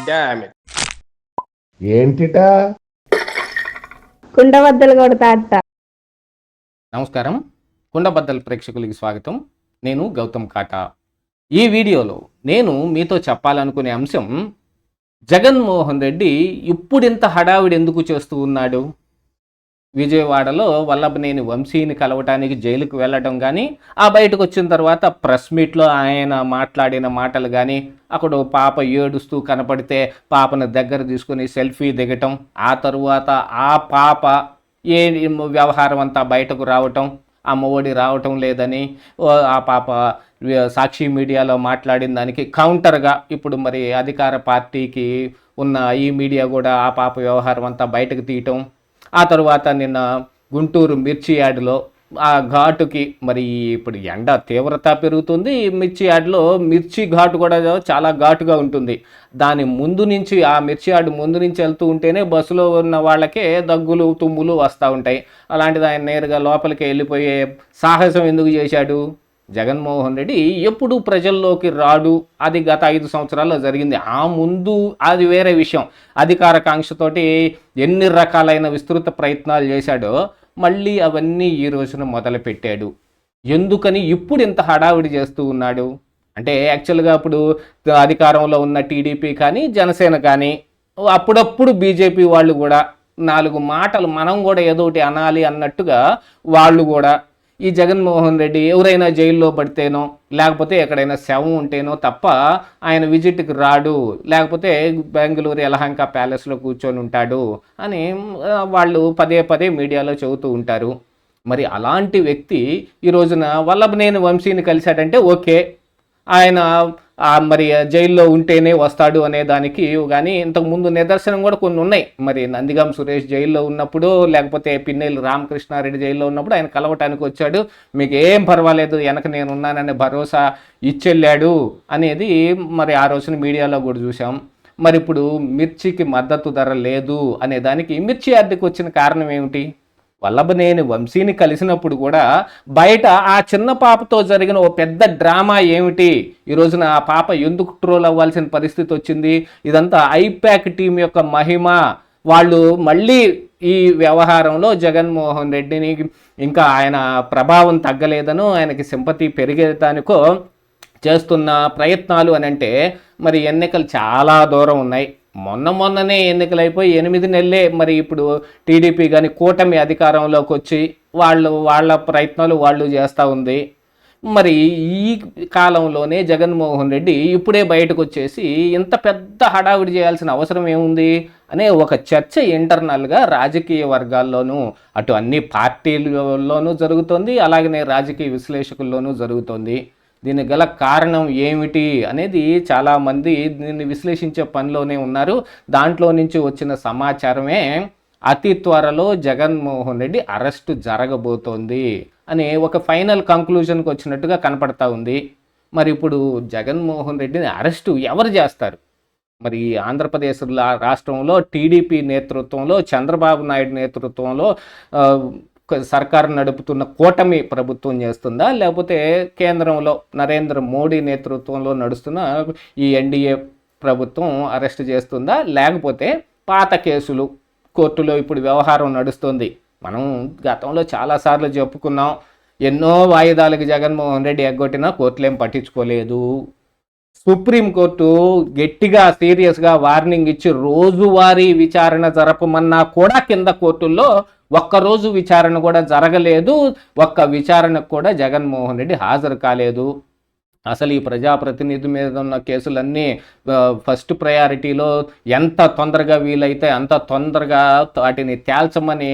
Damn it. ఏంటిటా కుండబద్దలు కొడతా అత్త. నమస్కారం, కుండబద్దల ప్రేక్షకులకి స్వాగతం. నేను గౌతమ్ కాటా. ఈ వీడియోలో నేను మీతో చెప్పాలనుకునే అంశం, జగన్మోహన్ రెడ్డి ఇప్పుడింత హడావిడి ఎందుకు చేస్తూ ఉన్నాడు? విజయవాడలో వల్లభనేని వంశీని కలవటానికి జైలుకు వెళ్ళడం కానీ, ఆ బయటకు వచ్చిన తర్వాత ప్రెస్ మీట్లో ఆయన మాట్లాడిన మాటలు కానీ, అక్కడ ఓ పాప ఏడుస్తూ కనపడితే పాపను దగ్గర తీసుకుని సెల్ఫీ దిగటం, ఆ తరువాత ఆ పాప వ్యవహారం అంతా బయటకు రావటం, అమ్మఒడి రావటం లేదని ఆ పాప సాక్షి మీడియాలో మాట్లాడిన దానికి కౌంటర్గా ఇప్పుడు మరి అధికార పార్టీకి ఉన్న ఈ మీడియా కూడా ఆ పాప వ్యవహారం అంతా బయటకు తీయటం, ఆ తర్వాత నిన్న గుంటూరు మిర్చి యార్డులో ఆ ఘాటుకి మరి ఇప్పుడు ఎండ తీవ్రత పెరుగుతుంది. మిర్చి యార్డులో మిర్చి ఘాటు కూడా చాలా ఘాటుగా ఉంటుంది. దాని ముందు నుంచి, ఆ మిర్చి యార్డు ముందు నుంచి వెళ్తూ ఉంటేనే బస్సులో ఉన్న వాళ్ళకే దగ్గులు తుమ్ములు వస్తూ ఉంటాయి. అలాంటిది ఆయన నేరుగా లోపలికి వెళ్ళిపోయే సాహసం ఎందుకు చేశాడు? జగన్మోహన్ రెడ్డి ఎప్పుడు ప్రజల్లోకి రాడు. అది గత 5 సంవత్సరాల్లో జరిగింది. ఆ ముందు అది వేరే విషయం. అధికార కాంక్షతోటి ఎన్ని రకాలైన విస్తృత ప్రయత్నాలు చేశాడో మళ్ళీ అవన్నీ ఈ రోజున మొదలుపెట్టాడు. ఎందుకని ఇప్పుడు ఇంత హడావిడి చేస్తూ ఉన్నాడు అంటే, యాక్చువల్గా ఇప్పుడు అధికారంలో ఉన్న టీడీపీ కానీ, జనసేన కానీ, అప్పుడప్పుడు బీజేపీ వాళ్ళు కూడా 4 మాటలు మనం కూడా ఏదో ఒకటి అనాలి అన్నట్టుగా వాళ్ళు కూడా ఈ జగన్మోహన్ రెడ్డి ఎవరైనా జైల్లో పడితేనో, లేకపోతే ఎక్కడైనా శవం ఉంటేనో తప్ప ఆయన విజిట్కి రాడు, లేకపోతే బెంగళూరు యలహంక ప్యాలెస్లో కూర్చొని ఉంటాడు అని వాళ్ళు పదే పదే మీడియాలో చెబుతూ ఉంటారు. మరి అలాంటి వ్యక్తి ఈ రోజున వల్లభనేని వంశీని కలిశాడంటే ఓకే, ఆయన మరి జైల్లో ఉంటేనే వస్తాడు అనే దానికి కానీ ఇంతకుముందు నిదర్శనం కూడా కొన్ని ఉన్నాయి. మరి నందిగం సురేష్ జైల్లో ఉన్నప్పుడు, లేకపోతే పిన్నెల్లి రామకృష్ణారెడ్డి జైల్లో ఉన్నప్పుడు ఆయన కలవటానికి వచ్చాడు. మీకు ఏం పర్వాలేదు, వెనక నేను ఉన్నాననే భరోసా ఇచ్చెళ్ళాడు అనేది మరి ఆ రోజున మీడియాలో కూడా చూసాం. మరి ఇప్పుడు మిర్చికి మద్దతు ధర లేదు అనే దానికి మిర్చి యార్డుకి వచ్చిన కారణం ఏమిటి? వల్లభనేని వంశీని కలిసినప్పుడు కూడా బయట ఆ చిన్న పాపతో జరిగిన ఓ పెద్ద డ్రామా ఏమిటి? ఈ రోజున ఆ పాప ఎందుకు ట్రోల్ అవ్వాల్సిన పరిస్థితి వచ్చింది? ఇదంతా ఐప్యాక్ టీం యొక్క మహిమ. వాళ్ళు మళ్ళీ ఈ వ్యవహారంలో జగన్మోహన్ రెడ్డిని ఇంకా ఆయన ప్రభావం తగ్గలేదనో, ఆయనకి సింపతి పెరిగేదానికో చేస్తున్న ప్రయత్నాలు అని అంటే, మరి ఎన్నికలు చాలా దూరం ఉన్నాయి. మొన్ననే ఎన్నికలైపోయి 8 నెలలే. మరి ఇప్పుడు టీడీపీ కానీ కూటమి అధికారంలోకి వచ్చి వాళ్ళ ప్రయత్నాలు వాళ్ళు చేస్తూ ఉంది. మరి ఈ కాలంలోనే జగన్మోహన్ రెడ్డి ఇప్పుడే బయటకు వచ్చేసి ఇంత పెద్ద హడావిడి చేయాల్సిన అవసరం ఏముంది అనే ఒక చర్చ ఇంటర్నల్గా రాజకీయ వర్గాల్లోనూ, అటు అన్ని పార్టీలలోనూ జరుగుతుంది, అలాగనే రాజకీయ విశ్లేషకుల్లోనూ జరుగుతుంది. దీనికి గల కారణం ఏమిటి అనేది చాలామంది దీన్ని విశ్లేషించే పనిలోనే ఉన్నారు. దాంట్లో నుంచి వచ్చిన సమాచారమే అతి త్వరలో జగన్మోహన్ రెడ్డి అరెస్టు జరగబోతోంది అని ఒక ఫైనల్ కంక్లూజన్కి వచ్చినట్టుగా కనపడతా ఉంది. మరి ఇప్పుడు జగన్మోహన్ రెడ్డిని అరెస్టు ఎవరు చేస్తారు? మరి ఆంధ్రప్రదేశ్ రాష్ట్రంలో టీడీపీ నేతృత్వంలో, చంద్రబాబు నాయుడు నేతృత్వంలో సర్కారు నడుపుతున్న కూటమి ప్రభుత్వం చేస్తుందా, లేకపోతే కేంద్రంలో నరేంద్ర మోడీ నేతృత్వంలో నడుస్తున్న ఈ ఎన్డీఏ ప్రభుత్వం అరెస్ట్ చేస్తుందా, లేకపోతే పాత కేసులు కోర్టులో ఇప్పుడు వ్యవహారం నడుస్తుంది? మనం గతంలో చాలాసార్లు చెప్పుకున్నాం, ఎన్నో వాయిదాలకు జగన్మోహన్ రెడ్డి ఎగ్గొట్టినా కోర్టులేం పట్టించుకోలేదు. సుప్రీంకోర్టు గట్టిగా సీరియస్గా వార్నింగ్ ఇచ్చి రోజువారీ విచారణ జరపమన్నా కూడా కింద కోర్టుల్లో ఒక్కరోజు విచారణ కూడా జరగలేదు. ఒక్క విచారణకు కూడా జగన్మోహన్ రెడ్డి హాజరు కాలేదు. అసలు ఈ ప్రజాప్రతినిధి మీద ఉన్న కేసులన్నీ ఫస్ట్ ప్రయారిటీలో ఎంత తొందరగా వీలైతే అంత తొందరగా వాటిని తేల్చమని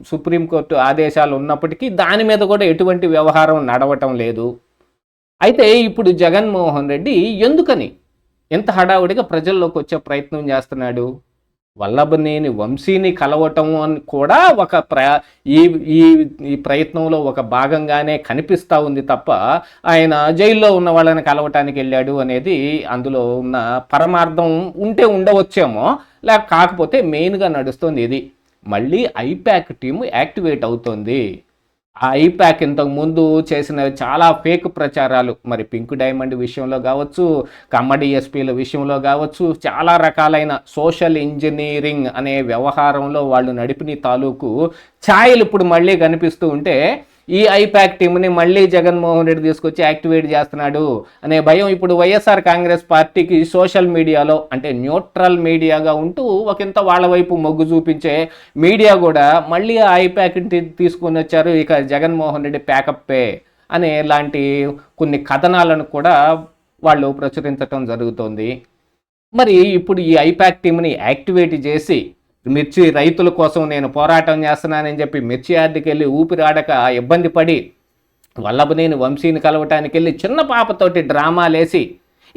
సుప్రీంకోర్టు ఆదేశాలు ఉన్నప్పటికీ దాని మీద కూడా ఎటువంటి వ్యవహారం నడవటం లేదు. అయితే ఇప్పుడు జగన్మోహన్ రెడ్డి ఎందుకని ఎంత హడావుడిగా ప్రజల్లోకి వచ్చే ప్రయత్నం చేస్తున్నాడు? వల్లభనేని వంశీని కలవటం అని కూడా ఒక ఈ ప్రయత్నంలో ఒక భాగంగానే కనిపిస్తూ ఉంది తప్ప, ఆయన జైల్లో ఉన్న వాళ్ళని కలవటానికి వెళ్ళాడు అనేది అందులో ఉన్న పరమార్థం ఉంటే ఉండవచ్చేమో, కాకపోతే మెయిన్గా నడుస్తుంది ఇది. మళ్ళీ ఐప్యాక్ టీము యాక్టివేట్ అవుతోంది. ఆ ఐపాక్ ఇంతకు ముందు చేసిన చాలా ఫేక్ ప్రచారాలు, మరి పింక్ డైమండ్ విషయంలో కావచ్చు, కమ్మడి ఎస్పీల విషయంలో కావచ్చు, చాలా రకాలైన సోషల్ ఇంజనీరింగ్ అనే వ్యవహారంలో వాళ్ళు నడిపిన తాలూకు ఛాయలు ఇప్పుడు మళ్ళీ కనిపిస్తూ ఉంటే, ఈ ఐపాక్ టీంని మళ్ళీ జగన్మోహన్ రెడ్డి తీసుకొచ్చి యాక్టివేట్ చేస్తున్నాడు అనే భయం ఇప్పుడు వైఎస్ఆర్ కాంగ్రెస్ పార్టీకి సోషల్ మీడియాలో, అంటే న్యూట్రల్ మీడియాగా ఉంటూ ఒకంత వాళ్ళ వైపు మొగ్గు చూపించే మీడియా కూడా మళ్ళీ ఆ ఐపాక్ని తీసుకొని వచ్చారు, ఇక జగన్మోహన్ రెడ్డి ప్యాకప్పే అనే లాంటి కొన్ని కథనాలను కూడా వాళ్ళు ప్రచురించడం జరుగుతోంది. మరి ఇప్పుడు ఈ ఐపాక్ టీంని యాక్టివేట్ చేసి మిర్చి రైతుల కోసం నేను పోరాటం చేస్తున్నానని చెప్పి మిర్చి యార్డుకి వెళ్ళి ఊపిరాడక ఇబ్బంది పడి వల్లభనేని వంశీని కలవటానికి వెళ్ళి చిన్న పాపతోటి డ్రామాలేసి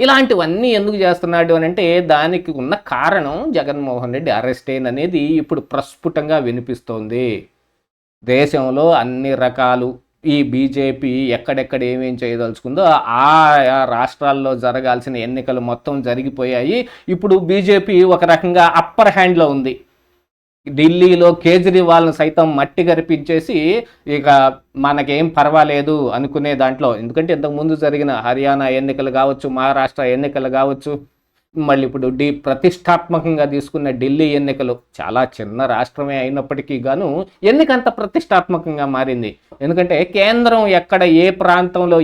ఇలాంటివన్నీ ఎందుకు చేస్తున్నాడు అని అంటే, దానికి ఉన్న కారణం జగన్మోహన్ రెడ్డి అరెస్ట్ అనేది ఇప్పుడు ప్రస్ఫుటంగా వినిపిస్తోంది. దేశంలో అన్ని రకాలు ఈ బీజేపీ ఎక్కడెక్కడ ఏమేం చేయదలుచుకుందో ఆ రాష్ట్రాల్లో జరగాల్సిన ఎన్నికలు మొత్తం జరిగిపోయాయి. ఇప్పుడు బీజేపీ ఒక రకంగా అప్పర్ హ్యాండ్లో ఉంది. ఢిల్లీలో కేజ్రీవాల్ను సైతం మట్టి గరిపించేసి ఇక మనకేం పర్వాలేదు అనుకునే దాంట్లో, ఎందుకంటే ఇంతకుముందు జరిగిన హర్యానా ఎన్నికలు కావచ్చు, మహారాష్ట్ర ఎన్నికలు కావచ్చు, మళ్ళీ ఇప్పుడు ప్రతిష్టాత్మకంగా తీసుకున్న ఢిల్లీ ఎన్నికలు, చాలా చిన్న రాష్ట్రమే అయినప్పటికీ గాను ఎన్నికంత ప్రతిష్టాత్మకంగా మారింది. ఎందుకంటే కేంద్రం ఎక్కడ ఏ ప్రాంతంలో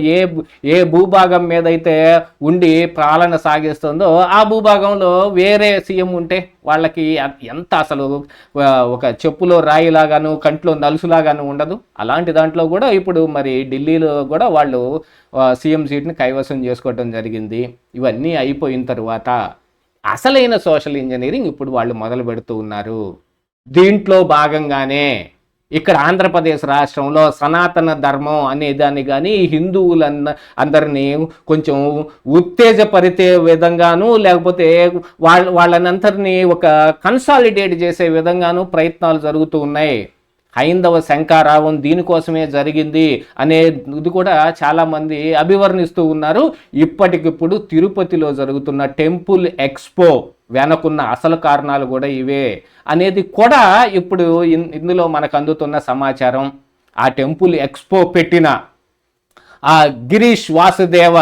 ఏ భూభాగం మీద అయితే ఉండి పాలన సాగిస్తుందో ఆ భూభాగంలో వేరే సీఎం ఉంటే వాళ్ళకి ఎంత అసలు ఒక చెప్పులో రాయిలాగాను కంట్లో నలుసులాగాను ఉండదు. అలాంటి దాంట్లో కూడా ఇప్పుడు మరి ఢిల్లీలో కూడా వాళ్ళు సీఎం సీట్ని కైవసం చేసుకోవడం జరిగింది. ఇవన్నీ అయిపోయిన తర్వాత అసలైన సోషల్ ఇంజనీరింగ్ ఇప్పుడు వాళ్ళు మొదలు పెడుతూ ఉన్నారు. దీంట్లో భాగంగానే ఇక్కడ ఆంధ్రప్రదేశ్ రాష్ట్రంలో సనాతన ధర్మం అనే దాన్ని కానీ అందరినీ కొంచెం ఉత్తేజపరిచే విధంగాను, లేకపోతే వాళ్ళనందరినీ ఒక కన్సాలిడేట్ చేసే విధంగాను ప్రయత్నాలు జరుగుతూ ఉన్నాయి. హైందవ శంఖారావం దీనికోసమే జరిగింది అనేది కూడా చాలామంది అభివర్ణిస్తూ ఉన్నారు. ఇప్పటికిప్పుడు తిరుపతిలో జరుగుతున్న టెంపుల్ ఎక్స్పో వెనకున్న అసలు కారణాలు కూడా ఇవే అనేది కూడా ఇప్పుడు ఇందులో మనకు అందుతున్న సమాచారం. ఆ టెంపుల్ ఎక్స్పో పెట్టిన ఆ గిరీష్ వాసుదేవ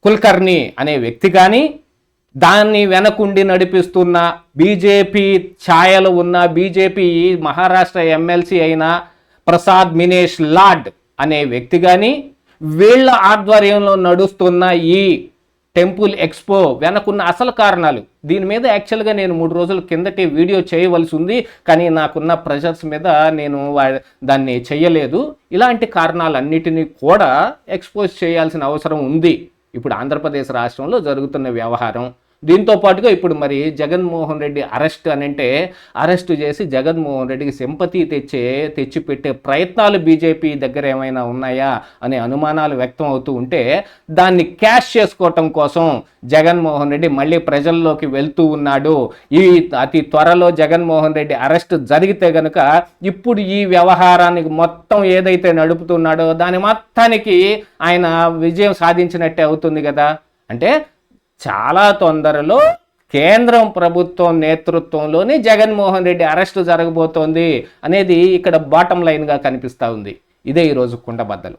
కుల్కర్ణి అనే వ్యక్తి కానీ, దాన్ని వెనకుండి నడిపిస్తున్న బీజేపీ ఛాయలు ఉన్న బీజేపీ మహారాష్ట్ర ఎమ్మెల్సీ అయిన ప్రసాద్ మినేష్ లాడ్ అనే వ్యక్తి కానీ, వీళ్ళ ఆధ్వర్యంలో నడుస్తున్న ఈ టెంపుల్ ఎక్స్పో వెనకున్న అసలు కారణాలు, దీని మీద యాక్చువల్గా నేను 3 రోజుల కిందటి వీడియో చేయవలసి ఉంది, కానీ నాకున్న ప్రెషర్స్ మీద నేను దాన్ని చెయ్యలేదు. ఇలాంటి కారణాలన్నిటినీ కూడా ఎక్స్పోజ్ చేయాల్సిన అవసరం ఉంది ఇప్పుడు ఆంధ్రప్రదేశ్ రాష్ట్రంలో జరుగుతున్న వ్యవహారం. దీంతో పాటుగా ఇప్పుడు మరి జగన్మోహన్ రెడ్డి అరెస్ట్ చేసి జగన్మోహన్ రెడ్డికి సింపతి తెచ్చిపెట్టే ప్రయత్నాలు బీజేపీ దగ్గర ఏమైనా ఉన్నాయా అనే అనుమానాలు వ్యక్తం అవుతూ ఉంటే, దాన్ని క్యాష్ చేసుకోవటం కోసం జగన్మోహన్ రెడ్డి మళ్ళీ ప్రజల్లోకి వెళ్తూ ఉన్నాడు. అతి త్వరలో జగన్మోహన్ రెడ్డి అరెస్ట్ జరిగితే గనుక ఇప్పుడు ఈ వ్యవహారానికి మొత్తం ఏదైతే నడుపుతున్నాడో దాని మొత్తానికి ఆయన విజయం సాధించినట్టే అవుతుంది కదా. అంటే చాలా తొందరలో కేంద్రం ప్రభుత్వం నేతృత్వంలోనే జగన్మోహన్ రెడ్డి అరెస్టు జరగబోతోంది అనేది ఇక్కడ బాటం లైన్గా కనిపిస్తూ ఉంది. ఇదే ఈరోజు కుండబద్దలు.